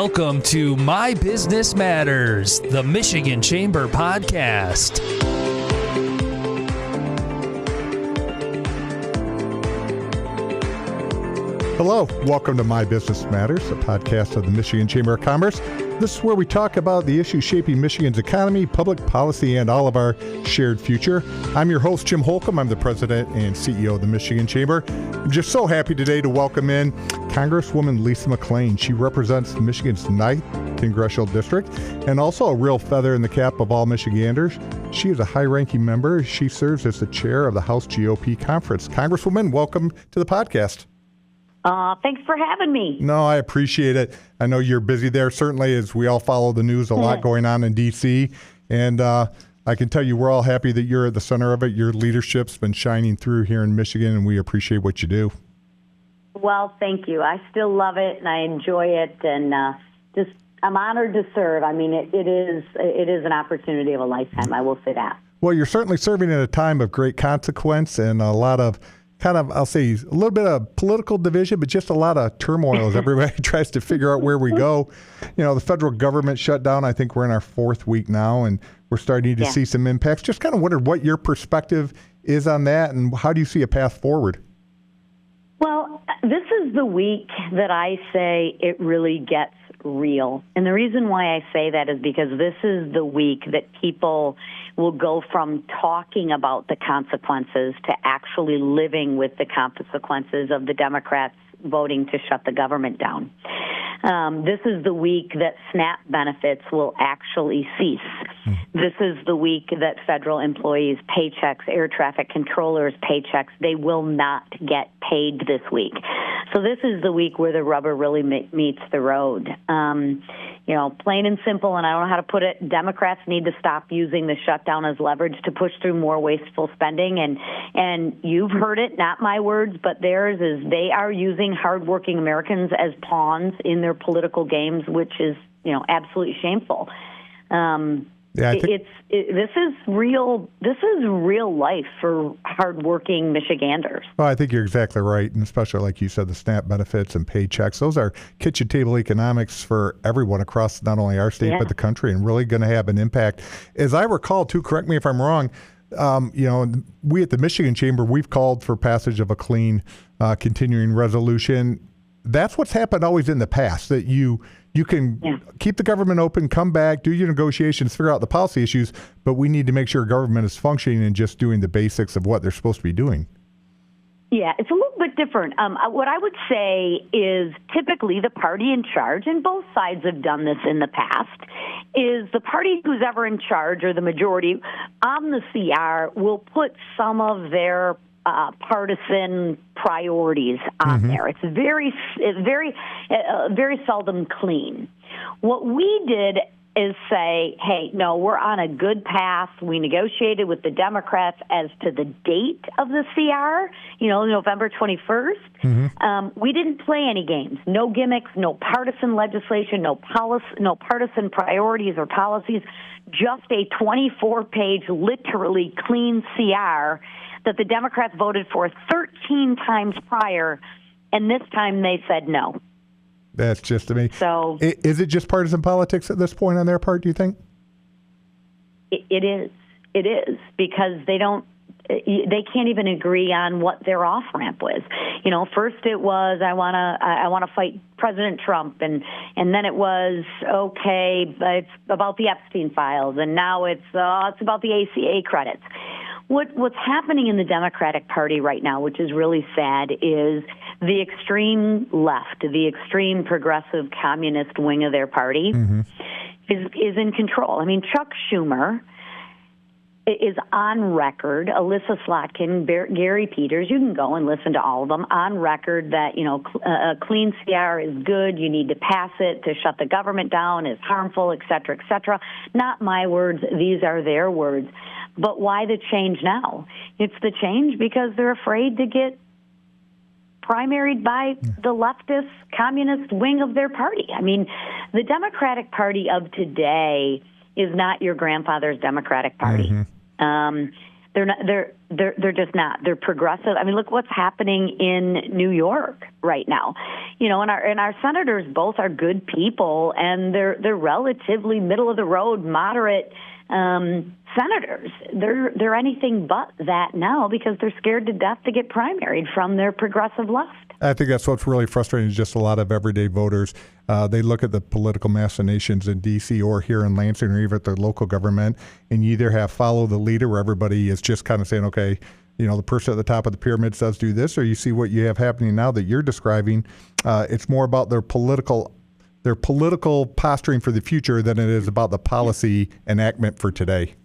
Welcome to My Business Matters, the Michigan Chamber podcast. Hello, welcome to My Business Matters, a podcast of the Michigan Chamber of Commerce. This is where we talk about the issues shaping Michigan's economy, public policy, and all of our shared future. I'm your host, Jim Holcomb. I'm the president and CEO of the Michigan Chamber. I'm just so happy today to welcome in Congresswoman Lisa McClain. She represents Michigan's 9th Congressional District and also a real feather in the cap of all Michiganders. She is a high-ranking member. She serves as the chair of the House GOP Conference. Congresswoman, welcome to the podcast. Thanks for having me. No, I appreciate it. I know you're busy there. Certainly, as we all follow the news, a lot going on in D.C. And I can tell you we're all happy that you're at the center of it. Your leadership's been shining through here in Michigan, and we appreciate what you do. Well, thank you. I still love it, and I enjoy it, and I'm honored to serve. I mean, it is an opportunity of a lifetime, I will say that. Well, you're certainly serving at a time of great consequence and a lot of I'll say a little bit of political division, but just a lot of turmoil as everybody tries to figure out where we go. You know, the federal government shut down. I think we're in our 4th week now, and we're starting to see some impacts. Just kind of wondered what your perspective is on that, and how do you see a path forward? Well, this is the week that I say it really gets real. And the reason why I say that is because this is the week that people will go from talking about the consequences to actually living with the consequences of the Democrats voting to shut the government down. This is the week that SNAP benefits will actually cease. This is the week that federal employees' paychecks, air traffic controllers' paychecks, they will not get paid this week. So this is the week where the rubber really meets the road. Plain and simple, and I don't know how to put it, Democrats need to stop using the shutdown as leverage to push through more wasteful spending. And you've heard it, not my words, but theirs, is they are using hardworking Americans as pawns in their political games, which is, absolutely shameful. This is real. This is real life for hardworking Michiganders. Well, I think you're exactly right, and especially like you said, the SNAP benefits and paychecks. Those are kitchen table economics for everyone across not only our state but the country, and really going to have an impact. As I recall, too, correct me if I'm wrong. We at the Michigan Chamber, we've called for passage of a clean continuing resolution. That's what's happened always in the past, that you can keep the government open, come back, do your negotiations, figure out the policy issues, but we need to make sure government is functioning and just doing the basics of what they're supposed to be doing. Yeah, it's a little bit different. What I would say is typically the party in charge, and both sides have done this in the past, is the party who's ever in charge, or the majority on the CR, will put some of their partisan priorities on there. It's very seldom clean. What we did is say, hey, no, we're on a good path. We negotiated with the Democrats as to the date of the CR, November 21st. We didn't play any games, no gimmicks, no partisan legislation, no partisan priorities or policies, just a 24-page, literally clean CR that the Democrats voted for 13 times prior, and this time they said no. That's just amazing. So, is it just partisan politics at this point on their part, do you think? It is. It is, because they can't even agree on what their off-ramp was. First it was, I want to fight President Trump, and then it was, okay, it's about the Epstein files, and now it's about the ACA credits. What's happening in the Democratic Party right now, which is really sad, is the extreme left, the extreme progressive communist wing of their party is in control. I mean, Chuck Schumer is on record, Alyssa Slotkin, Gary Peters, you can go and listen to all of them, on record that, a clean CR is good, you need to pass it to shut the government down, is harmful, et cetera, et cetera. Not my words, these are their words. But why the change now? It's the change because they're afraid to get primaried by the leftist communist wing of their party. I mean, the Democratic Party of today is not your grandfather's Democratic Party. They're not. They're just not. They're progressive. I mean, look what's happening in New York right now. And our senators both are good people, and they're relatively middle of the road, moderate senators. They're anything but that now because they're scared to death to get primaried from their progressive left. I think that's what's really frustrating is just a lot of everyday voters. They look at the political machinations in D.C. or here in Lansing or even at their local government, and you either have follow the leader where everybody is just kind of saying, okay, the person at the top of the pyramid does do this, or you see what you have happening now that you're describing. It's more about their political posturing for the future than it is about the policy enactment for today.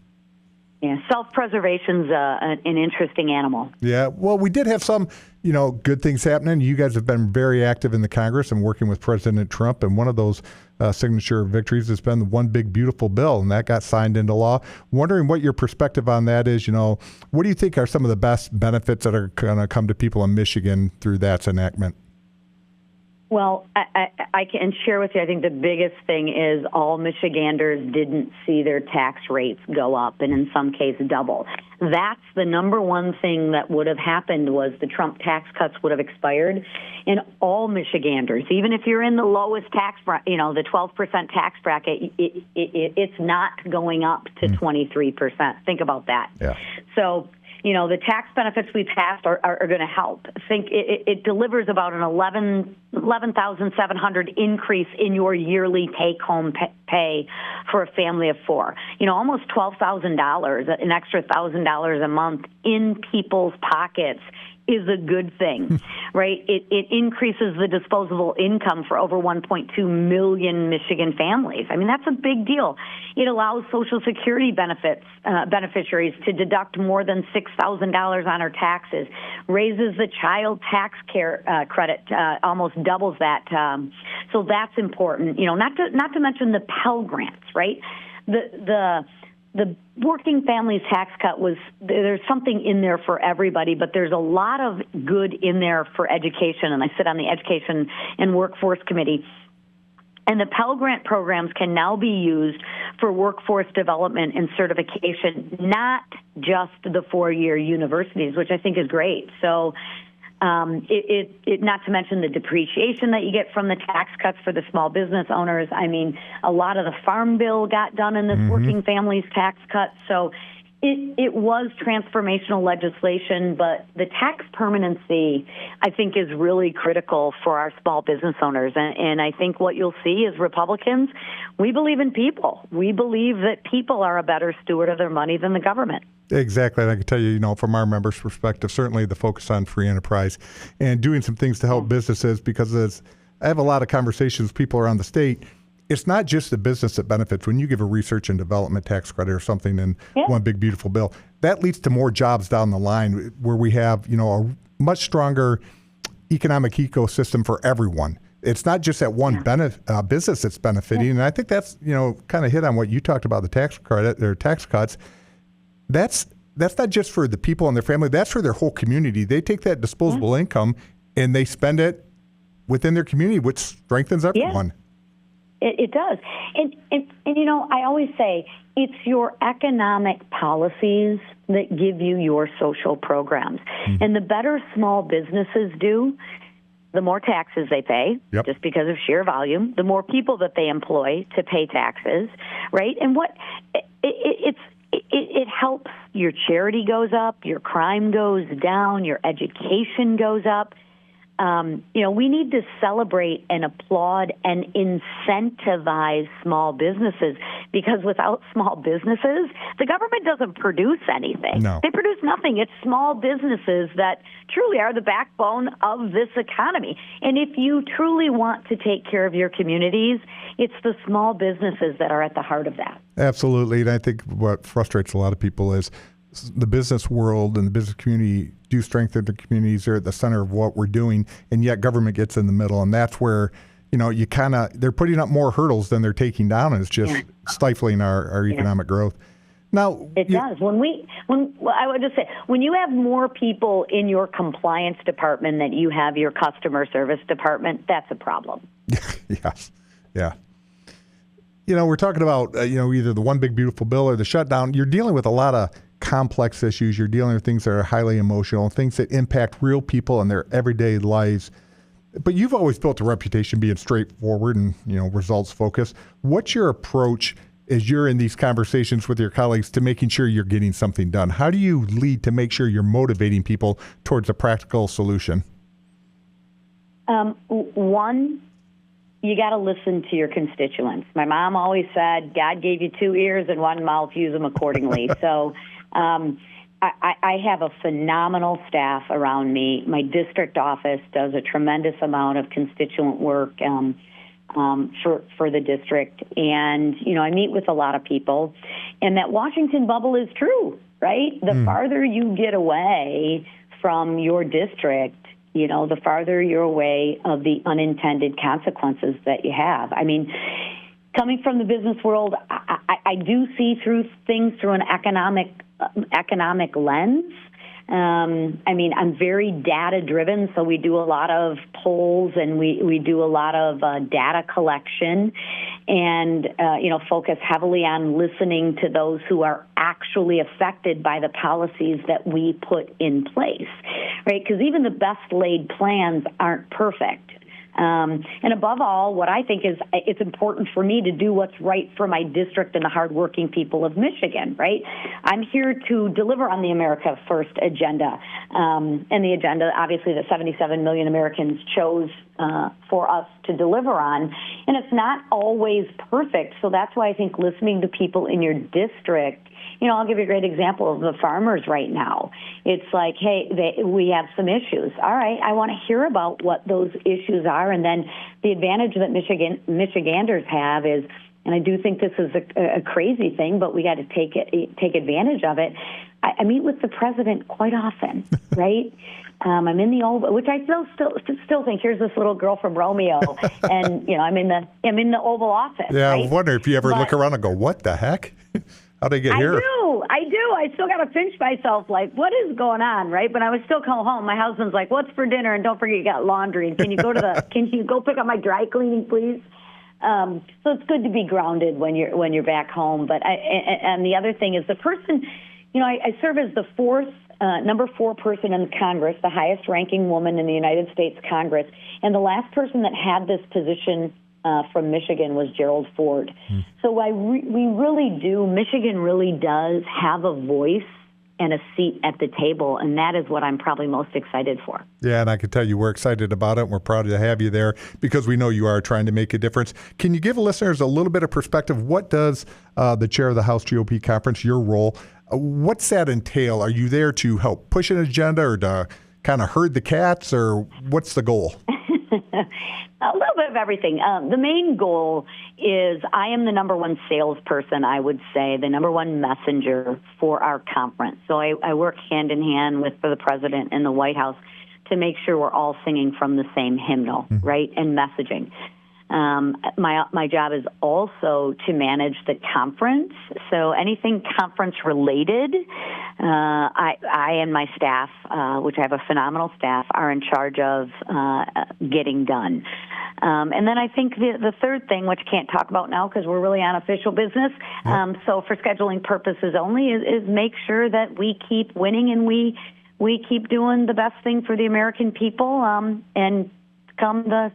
Yeah, self-preservation's an interesting animal. Yeah, well, we did have some, good things happening. You guys have been very active in the Congress and working with President Trump, and one of those signature victories has been the One Big Beautiful Bill, and that got signed into law. Wondering what your perspective on that is. What do you think are some of the best benefits that are going to come to people in Michigan through that enactment? Well, I can share with you, I think the biggest thing is all Michiganders didn't see their tax rates go up, and in some cases double. That's the number one thing that would have happened was the Trump tax cuts would have expired, and all Michiganders, even if you're in the lowest tax bracket, the 12% tax bracket, it's not going up to 23%. Think about that. Yeah. So, the tax benefits we passed are going to help. Think it delivers about an $11,700 increase in your yearly take-home pay for a family of four. Almost $12,000, an extra $1,000 a month in people's pockets is a good thing, right? It increases the disposable income for over 1.2 million Michigan families. I mean, that's a big deal. It allows Social Security beneficiaries to deduct more than $6,000 on their taxes, raises the child tax care credit, almost doubles that. So that's important. Not to mention the Pell Grants, right? The working families tax cut there's something in there for everybody, but there's a lot of good in there for education, and I sit on the Education and Workforce Committee. And the Pell Grant programs can now be used for workforce development and certification, not just the four-year universities, which I think is great. So not to mention the depreciation that you get from the tax cuts for the small business owners. I mean, a lot of the Farm Bill got done in this working families tax cut. So it was transformational legislation, but the tax permanency, I think, is really critical for our small business owners. And I think what you'll see is Republicans, we believe in people. We believe that people are a better steward of their money than the government. Exactly. And I can tell you, from our members' perspective, certainly the focus on free enterprise and doing some things to help businesses, because I have a lot of conversations with people around the state. It's not just the business that benefits. When you give a research and development tax credit or something in One Big Beautiful Bill, that leads to more jobs down the line where we have, a much stronger economic ecosystem for everyone. It's not just that one business that's benefiting. And I think that's, kind of hit on what you talked about, the tax credit or tax cuts. That's not just for the people and their family. That's for their whole community. They take that disposable income and they spend it within their community, which strengthens everyone. Yeah. It does. And I always say it's your economic policies that give you your social programs. And the better small businesses do, the more taxes they pay, just because of sheer volume, the more people that they employ to pay taxes, right? And it helps. Your charity goes up, your crime goes down, your education goes up. We need to celebrate and applaud and incentivize small businesses, because without small businesses, the government doesn't produce anything. No. They produce nothing. It's small businesses that truly are the backbone of this economy. And if you truly want to take care of your communities, it's the small businesses that are at the heart of that. Absolutely. And I think what frustrates a lot of people is the business world and the business community do strengthen the communities. They're at the center of what we're doing, and yet government gets in the middle. And that's where, they're putting up more hurdles than they're taking down, and it's just stifling our economic growth. Now, it does. I would just say, when you have more people in your compliance department than you have your customer service department, that's a problem. Yes. Yeah. We're talking about, either the One Big Beautiful Bill or the shutdown. You're dealing with a lot of complex issues. You're dealing with things that are highly emotional, things that impact real people and their everyday lives. But you've always built a reputation being straightforward and, results focused. What's your approach as you're in these conversations with your colleagues to making sure you're getting something done? How do you lead to make sure you're motivating people towards a practical solution? One, you got to listen to your constituents. My mom always said, God gave you 2 ears and 1 mouth, use them accordingly. So I have a phenomenal staff around me. My district office does a tremendous amount of constituent work for the district. And, I meet with a lot of people. And that Washington bubble is true, right? The farther you get away from your district, the farther you're away of the unintended consequences that you have. I mean, coming from the business world, I do see through things through an economic lens. I'm very data-driven, so we do a lot of polls and we do a lot of data collection and, focus heavily on listening to those who are actually affected by the policies that we put in place, right? Because even the best-laid plans aren't perfect. And above all, what I think is it's important for me to do what's right for my district and the hardworking people of Michigan, right? I'm here to deliver on the America First agenda. And the agenda, obviously, that 77 million Americans chose for us to deliver on. And it's not always perfect. So that's why I think listening to people in your district, I'll give you a great example of the farmers right now. It's like, hey, we have some issues. All right, I want to hear about what those issues are. And then the advantage that Michiganders have is, and I do think this is a crazy thing, but we got to take advantage of it. I meet with the president quite often, right? I'm in the Oval, which I still think here's this little girl from Romeo, and I'm in the Oval Office. Yeah, right? I wonder if you ever look around and go, "What the heck? How'd I get here?" I do. I still got to pinch myself, like, what is going on, right? But I would still come home. My husband's like, "What's for dinner?" And don't forget you got laundry. And can you go pick up my dry cleaning, please? So it's good to be grounded when you're back home. But and the other thing is the person. I serve as the number 4 person in Congress, the highest ranking woman in the United States Congress. And the last person that had this position from Michigan was Gerald Ford. So we really do, Michigan really does have a voice and a seat at the table, and that is what I'm probably most excited for. Yeah, and I can tell you we're excited about it. We're proud to have you there because we know you are trying to make a difference. Can you give listeners a little bit of perspective? What does the chair of the House GOP conference, your role, what's that entail? Are you there to help push an agenda or to kind of herd the cats, or what's the goal? A little bit of everything. The main goal is I am the number 1 salesperson, I would say, the number 1 messenger for our conference. So I work hand in hand with the president and the White House to make sure we're all singing from the same hymnal, right, and messaging. My job is also to manage the conference. So anything conference related, I and my staff, which I have a phenomenal staff, are in charge of getting done. And then I think the third thing, which I can't talk about now because we're really on official business, so for scheduling purposes only, is make sure that we keep winning and we keep doing the best thing for the American people, and come the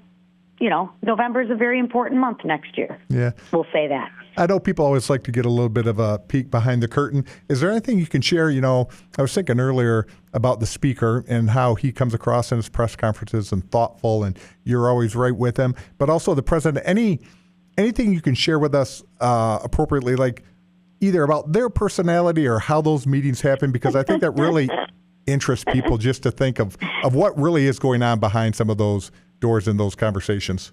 November is a very important month next year. Yeah. We'll say that. I know people always like to get a little bit of a peek behind the curtain. Is there anything you can share? I was thinking earlier about the speaker and how he comes across in his press conferences and thoughtful, and you're always right with him. But also the president, anything you can share with us appropriately, like either about their personality or how those meetings happen, because I think that really interests people just to think of what really is going on behind some of those doors in those conversations.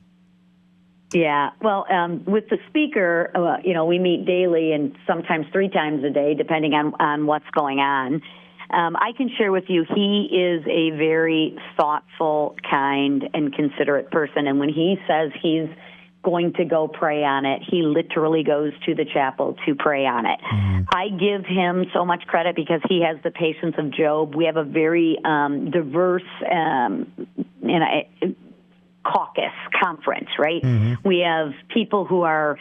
Yeah, well, with the speaker, we meet daily and sometimes 3 times a day, depending on what's going on. I can share with you, he is a very thoughtful, kind, and considerate person. And when he says he's going to go pray on it, he literally goes to the chapel to pray on it. I give him so much credit because he has the patience of Job. We have a very diverse caucus conference, right? Mm-hmm. We have people who are,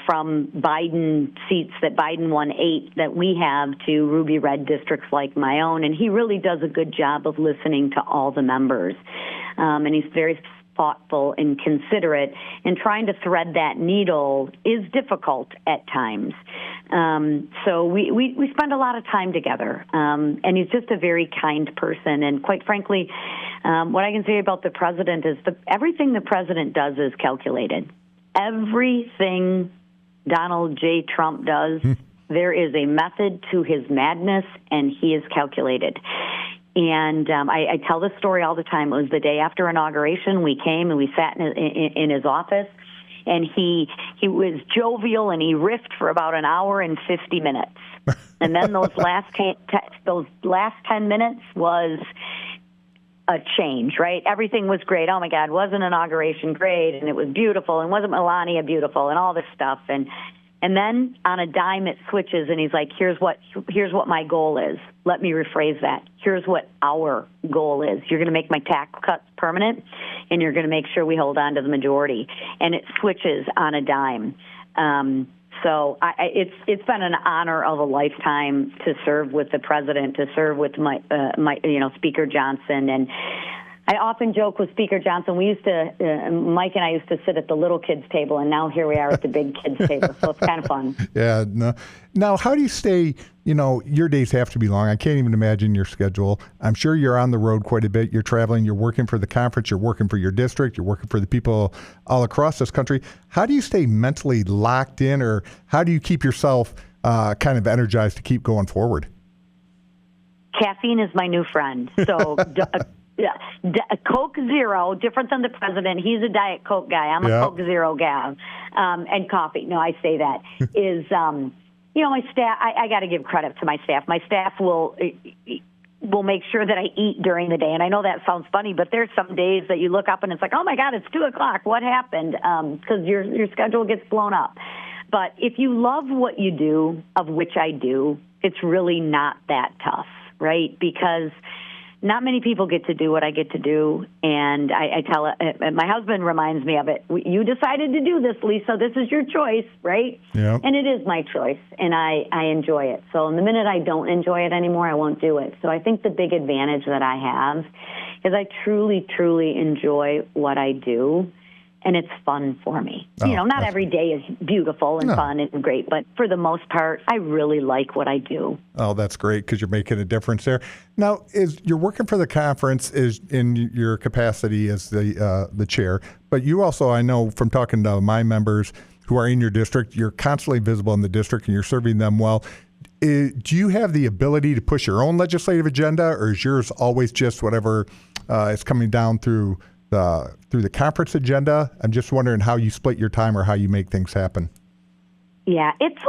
from Biden seats that Biden won 8 that we have to ruby red districts like my own, and he really does a good job of listening to all the members, and he's very thoughtful and considerate, and trying to thread that needle is difficult at times. So we spend a lot of time together, and he's just a very kind person. And quite frankly, what I can say about the president is everything the president does is calculated. Everything Donald J. Trump does, there is a method to his madness, and he is calculated. And I tell this story all the time. It was the day after inauguration. We came and we sat in his office, and he was jovial, and he riffed for about an hour and 50 minutes. And then those last 10 minutes was a change, right? Everything was great. Oh my God, wasn't inauguration great? And it was beautiful, and wasn't Melania beautiful, and all this stuff. And then on a dime it switches, and he's like, here's what my goal is. Let me rephrase that. Here's what our goal is. You're going to make my tax cuts permanent, and you're going to make sure we hold on to the majority. And it switches on a dime. So it's been an honor of a lifetime to serve with the president, to serve with my Speaker Johnson. And I often joke with Speaker Johnson. We used to, Mike and I used to sit at the little kids table, and now here we are at the big kids table. So it's kind of fun. Yeah. No. Now, how do you stay? Your days have to be long. I can't even imagine your schedule. I'm sure you're on the road quite a bit. You're traveling. You're working for the conference. You're working for your district. You're working for the people all across this country. How do you stay mentally locked in, or how do you keep yourself kind of energized to keep going forward? Caffeine is my new friend. So. Yeah, Coke Zero, different than the president. He's a Diet Coke guy. I'm a Coke Zero gal. And coffee. No, I say that is, my staff. I got to give credit to my staff. My staff will make sure that I eat during the day. And I know that sounds funny, but there's some days that you look up and it's like, oh my God, it's 2:00. What happened? Because your schedule gets blown up. But if you love what you do, of which I do, it's really not that tough, right? Because not many people get to do what I get to do, and I tell it. My husband reminds me of it. You decided to do this, Lisa. This is your choice, right? Yeah. And it is my choice, and I enjoy it. So the minute I don't enjoy it anymore, I won't do it. So I think the big advantage that I have is I truly, truly enjoy what I do, and it's fun for me. Not every day is beautiful and fun and great, but for the most part, I really like what I do. Oh, that's great, because you're making a difference there. Now, you're working for the conference is in your capacity as the chair, but you also, I know from talking to my members who are in your district, you're constantly visible in the district and you're serving them well. Do you have the ability to push your own legislative agenda, or is yours always just whatever is coming down through the conference agenda? I'm just wondering how you split your time or how you make things happen. Yeah, it's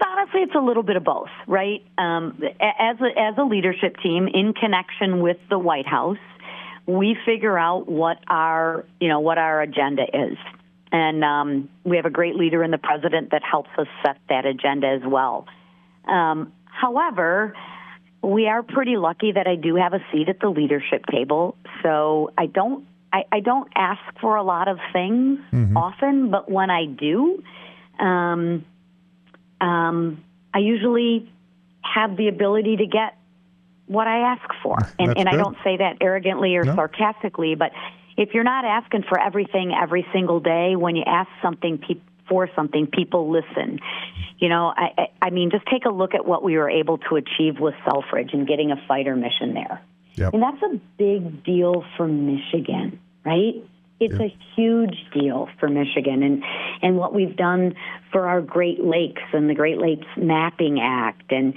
honestly a little bit of both, right? As a leadership team in connection with the White House, we figure out what our agenda is, and we have a great leader in the president that helps us set that agenda as well. However, we are pretty lucky that I do have a seat at the leadership table, so I don't ask for a lot of things often, but when I do, I usually have the ability to get what I ask for. And I don't say that arrogantly or sarcastically, but if you're not asking for everything every single day, when you ask something for something, people listen. I mean, just take a look at what we were able to achieve with Selfridge and getting a fighter mission there. Yep. And that's a big deal for Michigan, right? It's a huge deal for Michigan, and what we've done for our Great Lakes and the Great Lakes Mapping Act and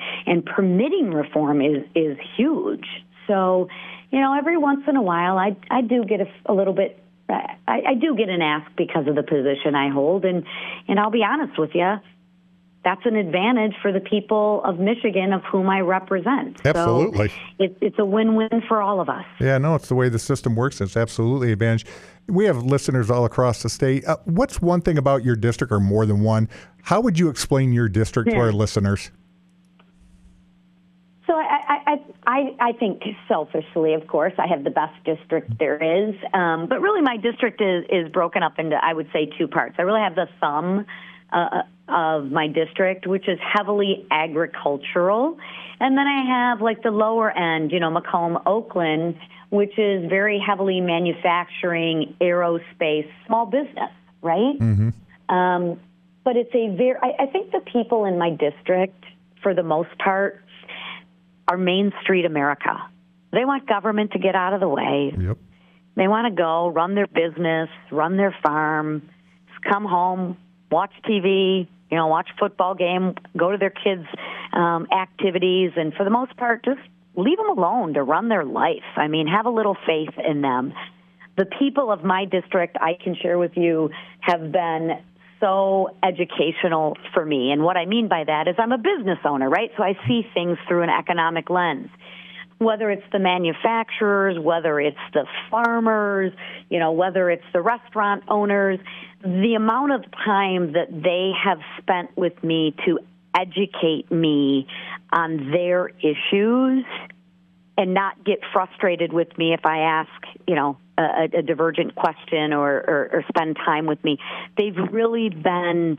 permitting reform is huge. So, every once in a while, I do get a little bit. I do get an ask because of the position I hold, and I'll be honest with you, that's an advantage for the people of Michigan of whom I represent. Absolutely. So it's a win-win for all of us. Yeah, no, it's the way the system works. It's absolutely an advantage. We have listeners all across the state. What's one thing about your district, or more than one? How would you explain your district to our listeners? So I I think selfishly, of course, I have the best district there is. But really my district is broken up into, I would say, two parts. I really have the thumb of my district, which is heavily agricultural. And then I have like the lower end, Macomb, Oakland, which is very heavily manufacturing, aerospace, small business, right? Mm-hmm. But it's I think the people in my district, for the most part, are Main Street America. They want government to get out of the way. Yep. They want to go run their business, run their farm, come home, watch TV, watch a football game, go to their kids' activities, and for the most part, just leave them alone to run their life. I mean, have a little faith in them. The people of my district, I can share with you, have been so educational for me. And what I mean by that is I'm a business owner, right? So I see things through an economic lens. Whether it's the manufacturers, whether it's the farmers, whether it's the restaurant owners, the amount of time that they have spent with me to educate me on their issues and not get frustrated with me if I ask, a divergent question or spend time with me. They've really been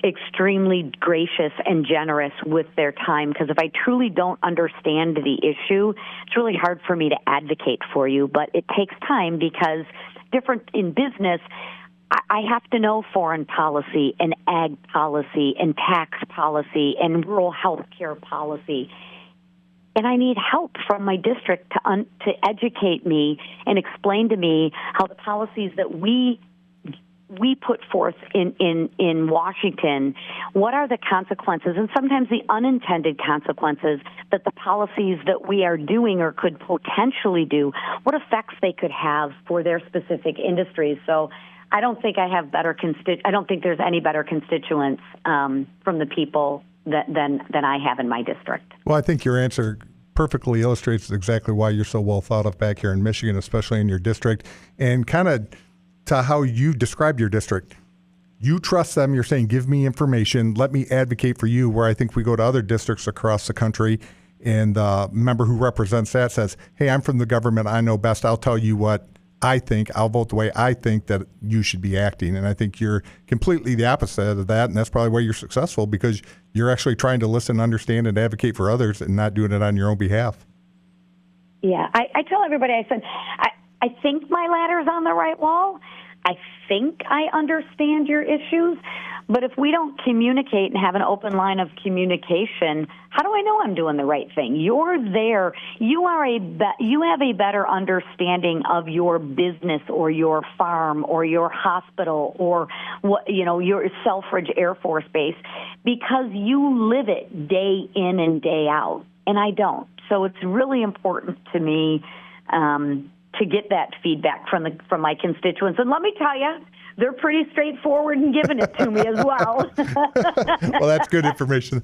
extremely gracious and generous with their time, because if I truly don't understand the issue, it's really hard for me to advocate for you. But it takes time, because different in business, I have to know foreign policy and ag policy and tax policy and rural health care policy. And I need help from my district to educate me and explain to me how the policies that we put forth in Washington, what are the consequences, and sometimes the unintended consequences that the policies that we are doing or could potentially do, what effects they could have for their specific industries. So I don't think I have I don't think there's any better constituents from the people than I have in my district. Well, I think your answer perfectly illustrates exactly why you're so well thought of back here in Michigan, especially in your district, and kind of to how you describe your district. You trust them. You're saying, give me information. Let me advocate for you, where I think we go to other districts across the country, and the member who represents that says, hey, I'm from the government. I know best. I'll tell you what I think. I'll vote the way I think that you should be acting. And I think you're completely the opposite of that, and that's probably why you're successful, because you're actually trying to listen, understand, and advocate for others and not doing it on your own behalf. Yeah, I tell everybody, I said, I think my ladder's on the right wall. I think I understand your issues. But if we don't communicate and have an open line of communication, how do I know I'm doing the right thing? You're there. You have a better understanding of your business or your farm or your hospital or your Selfridge Air Force Base, because you live it day in and day out, and I don't. So it's really important to me to get that feedback from my constituents. And let me tell you, they're pretty straightforward in giving it to me as well. Well, that's good information.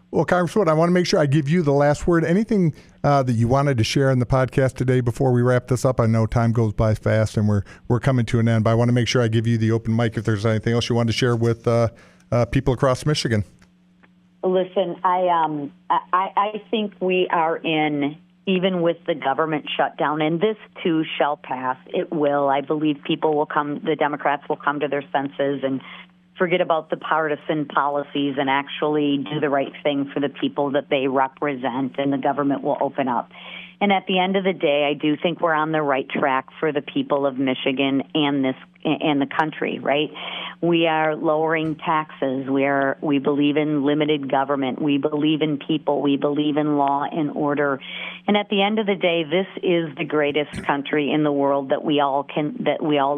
Well, Congresswoman, I want to make sure I give you the last word. Anything that you wanted to share in the podcast today before we wrap this up? I know time goes by fast and we're coming to an end, but I want to make sure I give you the open mic if there's anything else you wanted to share with people across Michigan. Listen, I think we are in, even with the government shutdown, and this too shall pass. It will. I believe the Democrats will come to their senses and forget about the partisan policies and actually do the right thing for the people that they represent, and the government will open up. And at the end of the day, I do think we're on the right track for the people of Michigan and the country, right? We are lowering taxes. We believe in limited government. We believe in people. We believe in law and order. And at the end of the day, this is the greatest country in the world that we all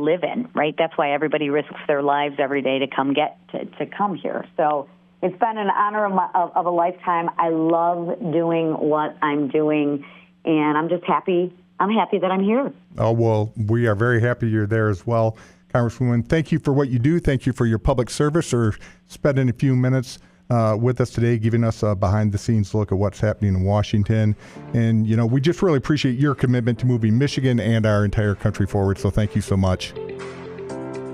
live in, right? That's why everybody risks their lives every day to come here. So it's been an honor of a lifetime. I love doing what I'm doing, and I'm just happy. I'm happy that I'm here. Oh, well, we are very happy you're there as well. Congresswoman, thank you for what you do. Thank you for your public service, or spending a few minutes with us today, giving us a behind-the-scenes look at what's happening in Washington. And, we just really appreciate your commitment to moving Michigan and our entire country forward. So thank you so much.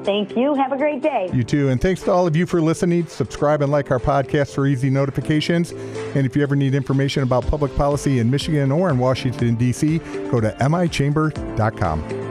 Thank you. Have a great day. You too. And thanks to all of you for listening. Subscribe and like our podcast for easy notifications. And if you ever need information about public policy in Michigan or in Washington, D.C., go to michamber.com.